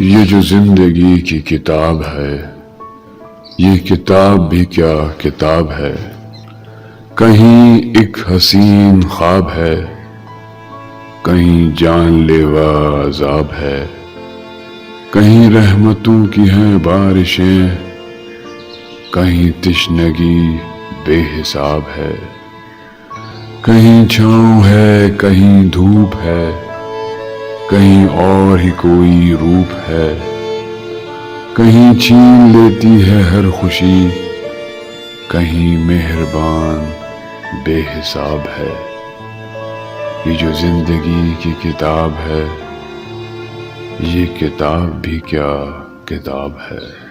ये जो जिंदगी की किताब है, ये किताब भी क्या किताब है। कहीं एक हसीन ख्वाब है, कहीं जानलेवा अजाब है। कहीं रहमतों की हैं बारिशें, कहीं तिश्नगी बेहिसाब है। कहीं छाँव है, कहीं धूप है, कहीं और ही कोई रूप है। कहीं छीन लेती है हर खुशी, कहीं मेहरबान बेहिसाब है। ये जो जिंदगी की किताब है, ये किताब भी क्या किताब है।